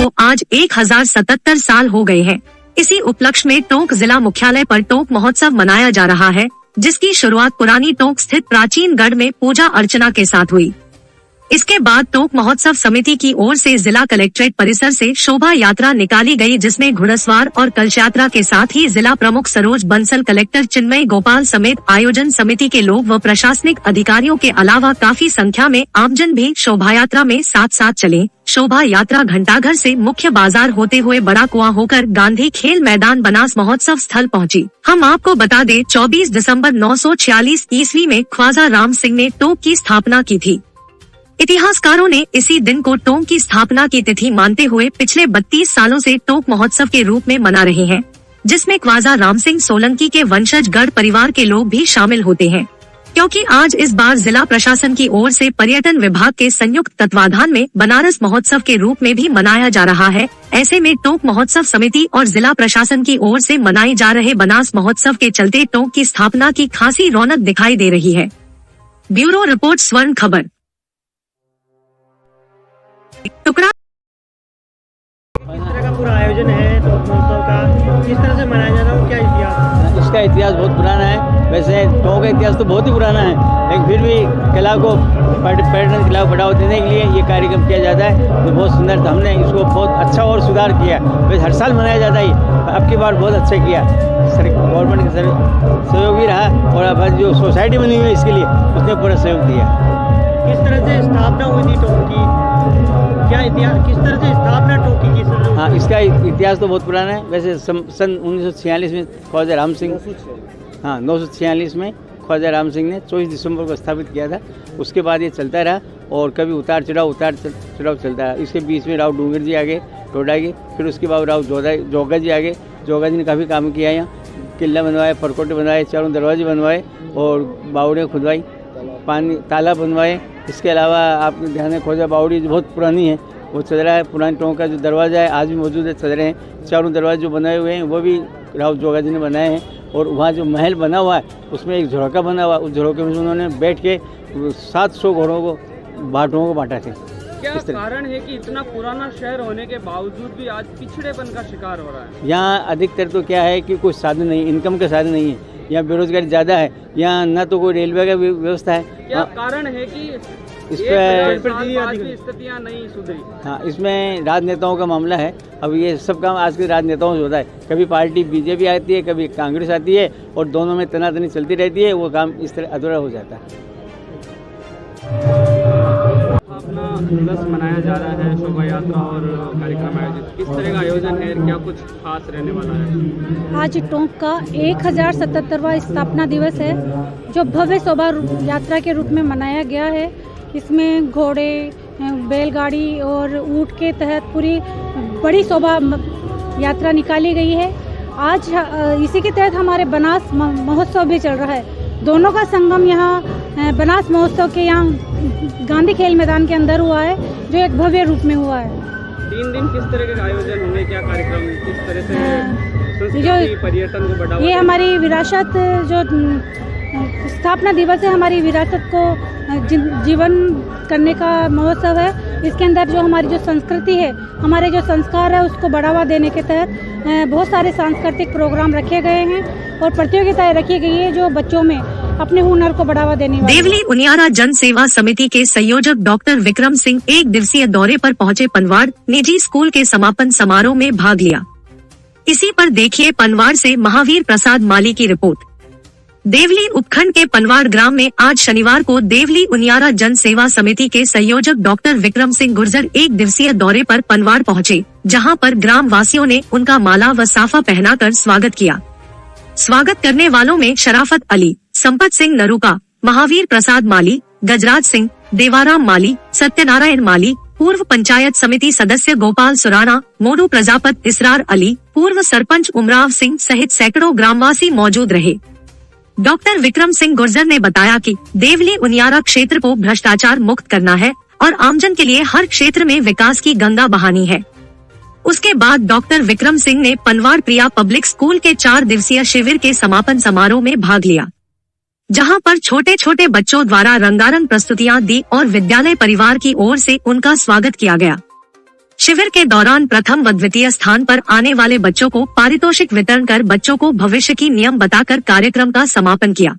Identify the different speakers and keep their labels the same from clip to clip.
Speaker 1: को आज 1077 साल हो गए हैं। इसी उपलक्ष्य में टोंक जिला मुख्यालय पर टोंक महोत्सव मनाया जा रहा है, जिसकी शुरुआत पुरानी टोंक स्थित प्राचीन गढ़ में पूजा अर्चना के साथ हुई। इसके बाद टोंक महोत्सव समिति की ओर से जिला कलेक्ट्रेट परिसर से शोभा यात्रा निकाली गई, जिसमें घुड़सवार और कलश यात्रा के साथ ही जिला प्रमुख सरोज बंसल, कलेक्टर चिन्मय गोपाल समेत आयोजन समिति के लोग व प्रशासनिक अधिकारियों के अलावा काफी संख्या में आमजन भी शोभा यात्रा में साथ साथ चले। शोभा यात्रा घंटाघर से मुख्य बाजार होते हुए बड़ा कुआं होकर गांधी खेल मैदान बनास महोत्सव स्थल पहुंची। हम आपको बता दें, 24 दिसंबर 946 ईस्वी में ख्वाजा राम सिंह ने टोंक की स्थापना की थी। इतिहासकारों ने इसी दिन को टोंक की स्थापना की तिथि मानते हुए पिछले 32 सालों से टोंक महोत्सव के रूप में मना रहे हैं, जिसमें ख्वाजा राम सिंह सोलंकी के वंशज गढ़ परिवार के लोग भी शामिल होते हैं। क्योंकि आज इस बार जिला प्रशासन की ओर से पर्यटन विभाग के संयुक्त तत्वाधान में बनारस महोत्सव के रूप में भी मनाया जा रहा है, ऐसे में टोंक महोत्सव समिति और जिला प्रशासन की ओर से मनाए जा रहे बनास महोत्सव के चलते टोंक की स्थापना की खासी रौनक दिखाई दे रही है। ब्यूरो रिपोर्ट, स्वर्ण खबर। टुकड़ा
Speaker 2: का पूरा आयोजन है तो महोत्सव का किस तरह से मनाया जा रहा है, क्या इतिहास?
Speaker 3: इसका इतिहास बहुत पुराना है। वैसे टोंक का इतिहास तो बहुत ही पुराना है, लेकिन फिर भी कला को पर्यटन कला को बढ़ावा देने के लिए ये कार्यक्रम किया जाता है, तो बहुत सुंदर। हमने इसको बहुत अच्छा और सुधार किया। वैसे हर साल मनाया जाता है, अब की बार बहुत अच्छा किया। गवर्नमेंट का सहयोग भी रहा और अब जो सोसाइटी बनी हुई है इसके लिए उसने पूरा सहयोग दिया।
Speaker 2: किस तरह से स्थापना हुई थी टोंक की, क्या इतिहास, किस तरह से स्थापना टोंक की किस तरह?
Speaker 3: हाँ, इसका इतिहास तो बहुत पुराना है। वैसे सन 1946 में ख्वाजा राम सिंह 946 में ख्वाजा राम सिंह ने 24 दिसंबर को स्थापित किया था। उसके बाद ये चलता रहा और कभी उतार चढ़ाव चलता रहा। इसके बीच में राव डूंगर जी आगे टोडा के, फिर उसके बाद राव जोगा जी आगे। जोगा जी ने काफ़ी काम किया, यहाँ किला बनवाए, परकोटे बनवाए, चारों दरवाजे बनवाए और बावड़ियाँ खुदवाई, पानी तालाब बनवाए। इसके अलावा आपने ध्यान है, ख्वाजा बावड़ी जो बहुत पुरानी है वो चदरा है। पुरानी टोंक का जो दरवाज़ा है आज भी मौजूद है, चदरे हैं। चारों दरवाजे जो बनाए हुए हैं वो भी राव जोगा जी ने बनाए हैं। और वहाँ जो महल बना हुआ है उसमें एक झरोका बना हुआ है, उस झरोके में उन्होंने बैठ के 700 घोड़ों को बांटा थे।
Speaker 4: क्या कारण है कि इतना पुराना शहर होने के बावजूद भी आज पिछड़ेपन का शिकार हो रहा है?
Speaker 3: यहाँ अधिकतर तो क्या है कि कोई साधन नहीं, इनकम का साधन नहीं है। यहाँ बेरोजगारी ज़्यादा है, यहाँ न तो कोई रेलवे का व्यवस्था है।
Speaker 4: क्या कारण है कि
Speaker 3: इस पर
Speaker 4: स्थितियाँ नहीं सुधरी?
Speaker 3: हाँ, इसमें राजनेताओं का मामला है। अब ये सब काम आज के राजनेताओं से होता है। कभी पार्टी बीजेपी आती है, कभी कांग्रेस आती है और दोनों में तनातनी चलती रहती है। वो काम इस तरह अधूरा हो जाता है।
Speaker 4: अपना दिवस मनाया जा रहा है, शोभा यात्रा और कार्यक्रम आयोजित, किस तरह का आयोजन है, क्या कुछ खास रहने वाला है?
Speaker 5: आज टोंक का 1077वां स्थापना दिवस है, जो भव्य शोभा यात्रा के रूप में मनाया गया है। इसमें घोड़े, बैलगाड़ी और ऊंट के तहत पूरी बड़ी शोभा यात्रा निकाली गई है। आज इसी के तहत हमारे बनास महोत्सव भी चल रहा है। दोनों का संगम यहाँ बनास महोत्सव के यहाँ गांधी खेल मैदान के अंदर हुआ है, जो एक भव्य रूप में हुआ है।
Speaker 4: 3 दिन किस तरह के आयोजन होंगे, क्या कार्यक्रम, किस तरह से पर्यटन को बढ़ावा?
Speaker 5: ये हमारी विरासत, जो स्थापना दिवस है, हमारी विरासत को जीवन करने का महोत्सव है। इसके अंदर जो हमारी जो संस्कृति है, हमारे जो संस्कार है, उसको बढ़ावा देने के तहत बहुत सारे सांस्कृतिक प्रोग्राम रखे गए हैं और प्रतियोगिताएं रखी गई है, जो बच्चों में अपने हुनर को बढ़ावा देने वाली।
Speaker 1: देवली उनियारा जन सेवा समिति के संयोजक डॉक्टर विक्रम सिंह 1 दिवसीय दौरे पर पहुंचे पनवाड़ निजी स्कूल के समापन समारोह में भाग लिया। इसी पर देखिए पनवाड़ से महावीर प्रसाद माली की रिपोर्ट। देवली उपखंड के पनवाड़ ग्राम में आज शनिवार को देवली उनियारा जन सेवा समिति के संयोजक डॉक्टर विक्रम सिंह गुर्जर 1 दिवसीय दौरे पर पनवाड़ पहुंचे, जहां पर ग्राम वासियों ने उनका माला व साफा पहनाकर स्वागत किया। स्वागत करने वालों में शराफत अली, संपत सिंह नरूका, महावीर प्रसाद माली, गजराज सिंह, देवाराम माली, सत्यनारायण माली, पूर्व पंचायत समिति सदस्य गोपाल सुराना, मोडू प्रजापत, इसरार अली, पूर्व सरपंच उमराव सिंह सहित सैकड़ों ग्रामवासी मौजूद रहे। डॉक्टर विक्रम सिंह गुर्जर ने बताया कि देवली उनियारा क्षेत्र को भ्रष्टाचार मुक्त करना है और आमजन के लिए हर क्षेत्र में विकास की गंगा बहानी है। उसके बाद डॉक्टर विक्रम सिंह ने पनवाड़ प्रिया पब्लिक स्कूल के 4 दिवसीय शिविर के समापन समारोह में भाग लिया, जहां पर छोटे छोटे बच्चों द्वारा रंगारंग प्रस्तुतियां दी और विद्यालय परिवार की ओर से उनका स्वागत किया गया। शिविर के दौरान प्रथम व द्वितीय स्थान पर आने वाले बच्चों को पारितोषिक वितरण कर बच्चों को भविष्य की नियम बताकर कार्यक्रम का समापन किया।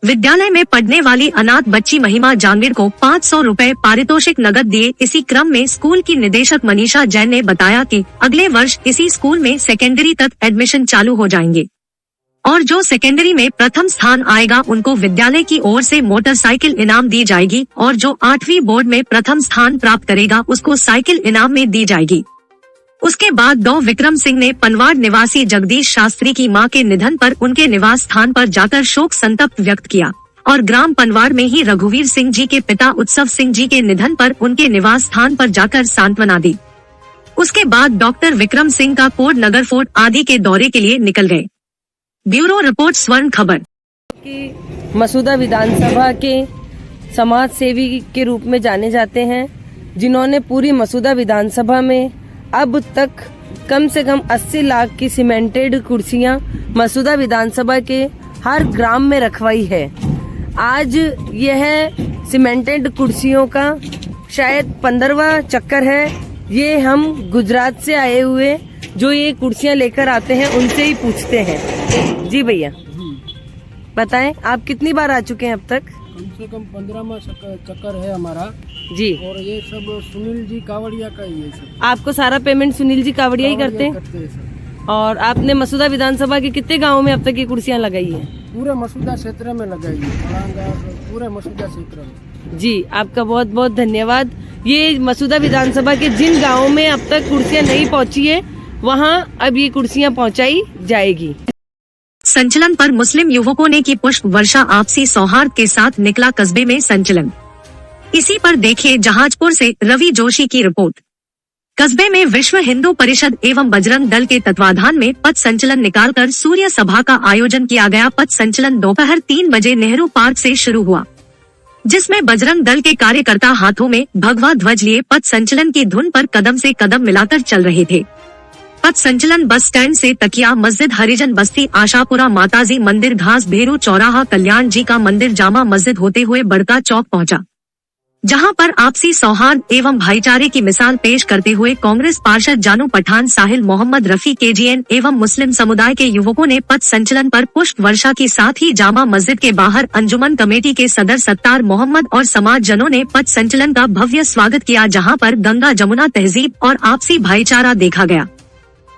Speaker 1: विद्यालय में पढ़ने वाली अनाथ बच्ची महिमा जानवीर को 500 रुपए पारितोषिक नगद दिए। इसी क्रम में स्कूल की निदेशक मनीषा जैन ने बताया कि अगले वर्ष इसी स्कूल में सेकेंडरी तक एडमिशन चालू हो जाएंगे और जो सेकेंडरी में प्रथम स्थान आएगा उनको विद्यालय की ओर से मोटरसाइकिल इनाम दी जाएगी और जो 8वीं बोर्ड में प्रथम स्थान प्राप्त करेगा उसको साइकिल इनाम में दी जाएगी। उसके बाद डॉ विक्रम सिंह ने पनवाड़ निवासी जगदीश शास्त्री की मां के निधन पर उनके निवास स्थान पर जाकर शोक संतप्त व्यक्त किया और ग्राम पनवाड़ में ही रघुवीर सिंह जी के पिता उत्सव सिंह जी के निधन पर उनके निवास स्थान पर जाकर सांत्वना दी। उसके बाद डॉक्टर विक्रम सिंह का कोट नगर फोर्ट आदि के दौरे के लिए निकल गए। ब्यूरो रिपोर्ट स्वर्ण खबर।
Speaker 6: मसूदा विधानसभा के समाज सेवी के रूप में जाने जाते हैं, जिन्होंने पूरी मसूदा विधानसभा में अब तक कम से कम 80 लाख की सीमेंटेड कुर्सियां मसूदा विधानसभा के हर ग्राम में रखवाई है। आज यह सीमेंटेड कुर्सियों का शायद 15वां चक्कर है। ये हम गुजरात से आए हुए जो ये कुर्सियां लेकर आते हैं उनसे ही पूछते हैं। जी भैया बताएं, आप कितनी बार आ चुके हैं अब तक?
Speaker 7: कम से कम 15वां चक्कर है हमारा
Speaker 6: जी।
Speaker 7: और ये सब सुनील जी कावड़िया का ही है सब।
Speaker 6: आपको सारा पेमेंट सुनील जी कावड़िया ही करते हैं
Speaker 7: सर।
Speaker 6: और आपने मसूदा विधानसभा के कितने गाँव में अब तक ये कुर्सियां लगाई है?
Speaker 7: पूरे मसूदा क्षेत्र में लगाई है, पूरे मसूदा क्षेत्र में।
Speaker 6: जी आपका बहुत बहुत धन्यवाद। ये मसूदा विधानसभा के जिन गाँवों में अब तक कुर्सियां नहीं पहुंची है वहां अब ये कुर्सियां पहुंचाई जाएगी।
Speaker 1: संचलन पर मुस्लिम युवकों ने की पुष्प वर्षा। आपसी सौहार्द के साथ निकला कस्बे में संचलन। इसी पर देखिए जहाजपुर से रवि जोशी की रिपोर्ट। कस्बे में विश्व हिंदू परिषद एवं बजरंग दल के तत्वाधान में पथ संचलन निकालकर सूर्य सभा का आयोजन किया गया। पथ संचलन दोपहर 3 बजे नेहरू पार्क से शुरू हुआ, जिसमें बजरंग दल के कार्यकर्ता हाथों में भगवा ध्वज लिए पथ संचलन की धुन पर कदम से कदम मिलाकर चल रहे थे। पथ संचलन बस स्टैंड से तकिया मस्जिद, हरिजन बस्ती, आशापुरा, माताजी मंदिर, घास भेरू चौराहा, कल्याण जी का मंदिर, जामा मस्जिद होते हुए बड़का चौक पहुंचा, जहां पर आपसी सौहार्द एवं भाईचारे की मिसाल पेश करते हुए कांग्रेस पार्षद जानू पठान, साहिल मोहम्मद रफी, केजीएन एवं मुस्लिम समुदाय के युवकों ने पथ संचलन पर पुष्प वर्षा की, साथ ही जामा मस्जिद के बाहर अंजुमन कमेटी के सदर सत्तार मोहम्मद और समाज जनों ने पथ संचलन का भव्य स्वागत किया, जहां पर गंगा जमुना तहजीब और आपसी भाईचारा देखा गया।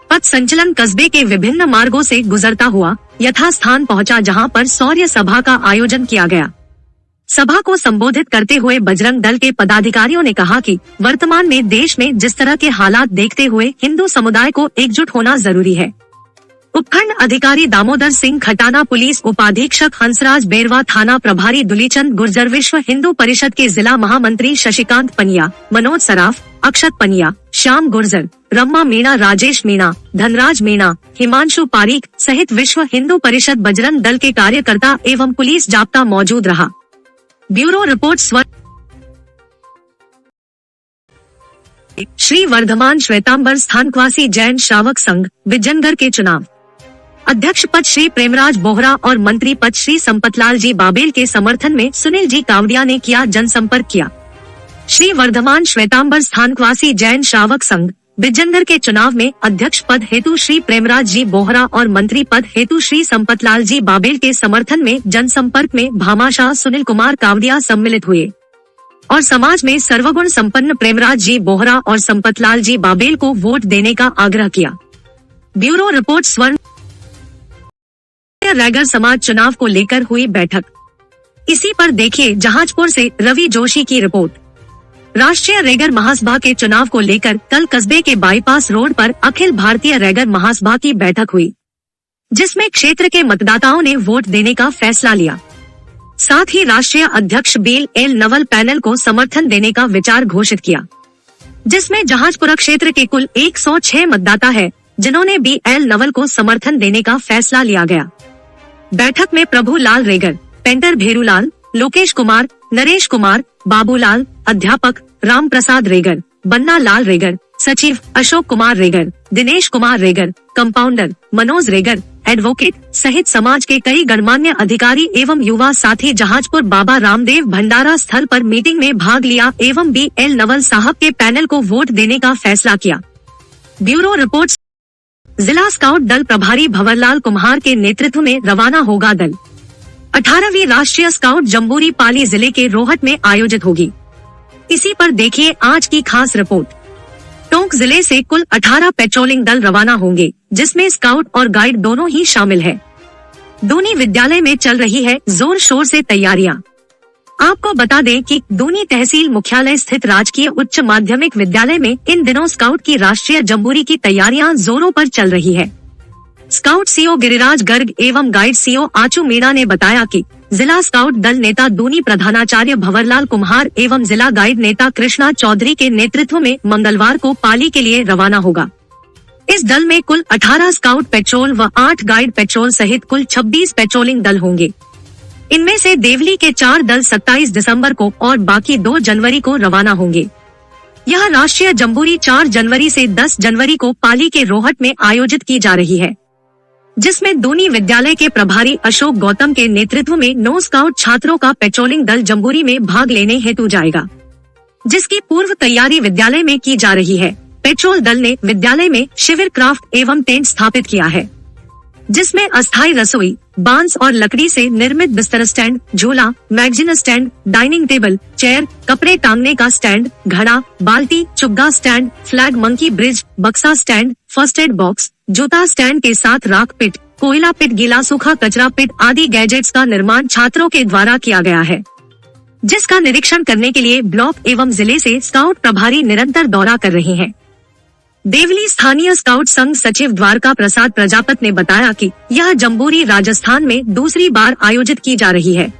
Speaker 1: पथ संचलन कस्बे के विभिन्न मार्गों से गुजरता हुआ यथास्थान पहुंचा, जहां पर सूर्य सभा का आयोजन किया गया। सभा को संबोधित करते हुए बजरंग दल के पदाधिकारियों ने कहा कि वर्तमान में देश में जिस तरह के हालात देखते हुए हिंदू समुदाय को एकजुट होना जरूरी है। उपखंड अधिकारी दामोदर सिंह खटाना, पुलिस उपाधीक्षक हंसराज बेरवा, थाना प्रभारी दुलीचंद गुर्जर, विश्व हिंदू परिषद के जिला महामंत्री शशिकांत पनिया, मनोज सराफ, अक्षत पनिया, श्याम गुर्जर, रम्मा मीणा, राजेश मीणा, धनराज मीणा, हिमांशु पारीक सहित विश्व हिंदू परिषद बजरंग दल के कार्यकर्ता एवं पुलिस जाब्ता मौजूद रहा। ब्यूरो रिपोर्ट श्री वर्धमान श्वेतांबर स्थानकवासी जैन श्रावक संघ बिजनगर के चुनाव अध्यक्ष पद श्री प्रेमराज बोहरा और मंत्री पद श्री संपतलाल जी बाबेल के समर्थन में सुनील जी कावड़िया ने किया जनसंपर्क किया। श्री वर्धमान श्वेतांबर स्थानकवासी जैन श्रावक संघ बिजनगर के चुनाव में अध्यक्ष पद हेतु श्री प्रेमराज जी बोहरा और मंत्री पद हेतु श्री संपतलाल जी बाबेल के समर्थन में जनसंपर्क में भामाशाह सुनील कुमार कावड़िया सम्मिलित हुए और समाज में सर्वगुण संपन्न प्रेमराज जी बोहरा और संपतलाल जी बाबेल को वोट देने का आग्रह किया। ब्यूरो रिपोर्ट स्वर्ण। रैगर समाज चुनाव को लेकर हुई बैठक। इसी पर देखिए जहाजपुर से रवि जोशी की रिपोर्ट। राष्ट्रीय रैगर महासभा के चुनाव को लेकर कल कस्बे के बाईपास रोड पर अखिल भारतीय रैगर महासभा की बैठक हुई, जिसमें क्षेत्र के मतदाताओं ने वोट देने का फैसला लिया। साथ ही राष्ट्रीय अध्यक्ष BL नवल पैनल को समर्थन देने का विचार घोषित किया, जिसमें जहाजपुरा क्षेत्र के कुल 106 मतदाता है जिन्होंने BL नवल को समर्थन देने का फैसला लिया गया। बैठक में प्रभु लाल रेगर, पेंटर भेरूलाल, लोकेश कुमार, नरेश कुमार, बाबूलाल, अध्यापक राम प्रसाद रेगर, बन्ना लाल रेगर, सचिव अशोक कुमार रेगर, दिनेश कुमार रेगर, कंपाउंडर मनोज रेगर, एडवोकेट सहित समाज के कई गणमान्य अधिकारी एवं युवा साथी जहाजपुर बाबा रामदेव भंडारा स्थल पर मीटिंग में भाग लिया एवं BL नवल साहब के पैनल को वोट देने का फैसला किया। Bureau report. जिला स्काउट दल प्रभारी भंवरलाल कुम्हार के नेतृत्व में रवाना होगा दल। 18वीं राष्ट्रीय स्काउट जम्बूरी पाली जिले के रोहट में आयोजित होगी। इसी पर देखिए आज की खास रिपोर्ट। टोंक जिले से कुल 18 पेट्रोलिंग दल रवाना होंगे, जिसमें स्काउट और गाइड दोनों ही शामिल है। दूनी विद्यालय में चल रही है जोर शोर से तैयारियां। आपको बता दें कि दूनी तहसील मुख्यालय स्थित राजकीय उच्च माध्यमिक विद्यालय में इन दिनों स्काउट की राष्ट्रीय जम्बूरी की तैयारियां जोरों पर चल रही है। स्काउट सीओ गिरिराज गर्ग एवं गाइड सीओ आचू मीणा ने बताया कि जिला स्काउट दल नेता दूनी प्रधानाचार्य भंवरलाल कुम्हार एवं जिला गाइड नेता कृष्णा चौधरी के नेतृत्व में मंगलवार को पाली के लिए रवाना होगा। इस दल में कुल 18 स्काउट पेट्रोल व 8 गाइड पेट्रोल सहित कुल 26 पेट्रोलिंग दल होंगे। इनमें से देवली के 4 दल 27 दिसंबर को और बाकी 2 जनवरी को रवाना होंगे। यह राष्ट्रीय जम्बूरी 4 जनवरी से 10 जनवरी को पाली के रोहट में आयोजित की जा रही है, जिसमें दूनी विद्यालय के प्रभारी अशोक गौतम के नेतृत्व में 9 स्काउट छात्रों का पेट्रोलिंग दल जम्बूरी में भाग लेने हेतु जाएगा, जिसकी पूर्व तैयारी विद्यालय में की जा रही है। पेट्रोल दल ने विद्यालय में शिविर क्राफ्ट एवं टेंट स्थापित किया है, जिसमें अस्थायी रसोई, बांस और लकड़ी से निर्मित बिस्तर स्टैंड, झूला, magazine stand, dining table, chair, कपड़े टांगने का स्टैंड, घड़ा, बाल्टी, चुग्गा स्टैंड, फ्लैग मंकी ब्रिज, बक्सा स्टैंड, फर्स्ट एड बॉक्स, जूता स्टैंड के साथ राख पिट, कोयला पिट, गीला सूखा कचरा पिट आदि गैजेट्स का निर्माण छात्रों के द्वारा किया गया है, जिसका निरीक्षण करने के लिए ब्लॉक एवं जिले से स्काउट प्रभारी निरंतर दौरा कर रहे हैं। देवली स्थानीय स्काउट संघ सचिव द्वारका प्रसाद प्रजापत ने बताया कि यह जम्बूरी राजस्थान में दूसरी बार आयोजित की जा रही है।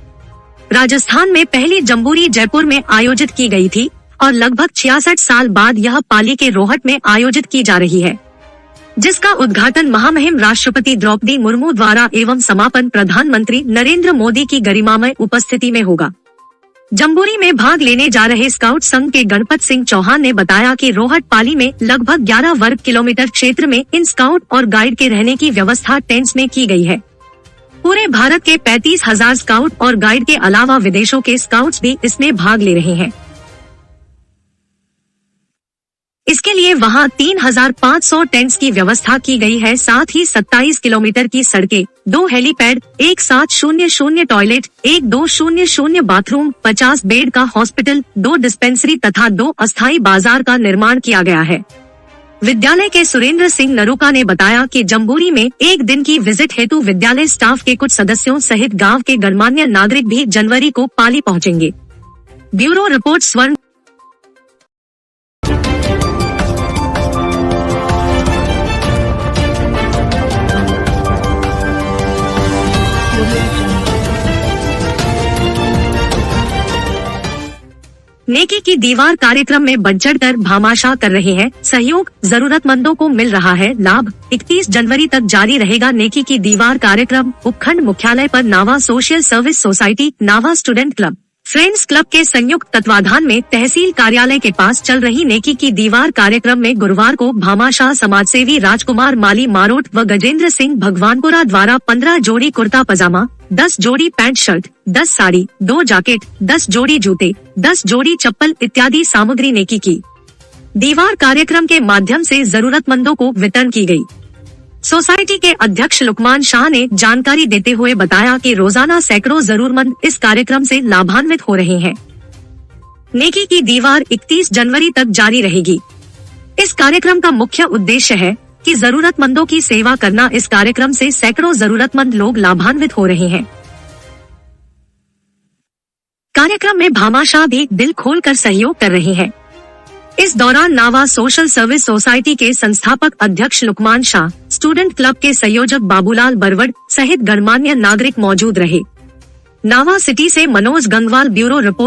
Speaker 1: राजस्थान में पहली जम्बूरी जयपुर में आयोजित की गई थी और लगभग 66 साल बाद यह पाली के रोहट में आयोजित की जा रही है, जिसका उद्घाटन महामहिम राष्ट्रपति द्रौपदी मुर्मू द्वारा एवं समापन प्रधानमंत्री नरेंद्र मोदी की गरिमामय उपस्थिति में होगा। जम्बूरी में भाग लेने जा रहे स्काउट संघ के गणपत सिंह चौहान ने बताया कि रोहट पाली में लगभग 11 वर्ग किलोमीटर क्षेत्र में इन स्काउट और गाइड के रहने की व्यवस्था टेंट्स में की गई है। पूरे भारत के 35,000 स्काउट और गाइड के अलावा विदेशों के स्काउट्स भी इसमें भाग ले रहे हैं। इसके लिए वहां 3,500 टेंट्स की व्यवस्था की गई है। साथ ही 27 किलोमीटर की सड़कें, 2 हेलीपैड, 1700 टॉयलेट, 1200 बाथरूम, 50 बेड का हॉस्पिटल, 2 डिस्पेंसरी तथा 2 अस्थायी बाजार का निर्माण किया गया है। विद्यालय के सुरेंद्र सिंह नरूका ने बताया कि जम्बूरी में एक दिन की विजिट हेतु विद्यालय स्टाफ के कुछ सदस्यों सहित गाँव के गणमान्य नागरिक भी जनवरी को पाली पहुँचेंगे। ब्यूरो रिपोर्ट स्वर्ण। नेकी की दीवार कार्यक्रम में बढ़ चढ़कर भामाशाह कर रहे हैं सहयोग, जरूरतमंदों को मिल रहा है लाभ। 31 जनवरी तक जारी रहेगा नेकी की दीवार कार्यक्रम। उपखंड मुख्यालय पर नावा सोशल सर्विस सोसाइटी, नावा स्टूडेंट क्लब, फ्रेंड्स क्लब के संयुक्त तत्वाधान में तहसील कार्यालय के पास चल रही नेकी की दीवार कार्यक्रम में गुरुवार को भामाशाह समाजसेवी राजकुमार माली मारोट व गजेंद्र सिंह भगवानपुरा द्वारा 15 जोड़ी कुर्ता पजामा, 10 जोड़ी पैंट शर्ट, 10 साड़ी, 2 जैकेट, 10 जोड़ी जूते, 10 जोड़ी चप्पल इत्यादि सामग्री नेकी की दीवार कार्यक्रम के माध्यम से जरूरतमंदों को वितरण की गई। सोसाइटी के अध्यक्ष लुकमान शाह ने जानकारी देते हुए बताया कि रोजाना सैकड़ों जरूरतमंद इस कार्यक्रम से लाभान्वित हो रहे हैं। नेकी की दीवार 31 जनवरी तक जारी रहेगी। इस कार्यक्रम का मुख्य उद्देश्य है कि जरूरतमंदों की सेवा करना। इस कार्यक्रम से सैकड़ों जरूरतमंद लोग लाभान्वित हो रहे हैं। कार्यक्रम में भामाशाह भी दिल खोलकर सहयोग कर रहे हैं। इस दौरान नावा सोशल सर्विस सोसाइटी के संस्थापक अध्यक्ष लुकमान शाह, स्टूडेंट क्लब के संयोजक बाबूलाल बरवड़ सहित गणमान्य नागरिक मौजूद रहे। नावा सिटी से मनोज गंगवाल, ब्यूरो रिपोर्ट।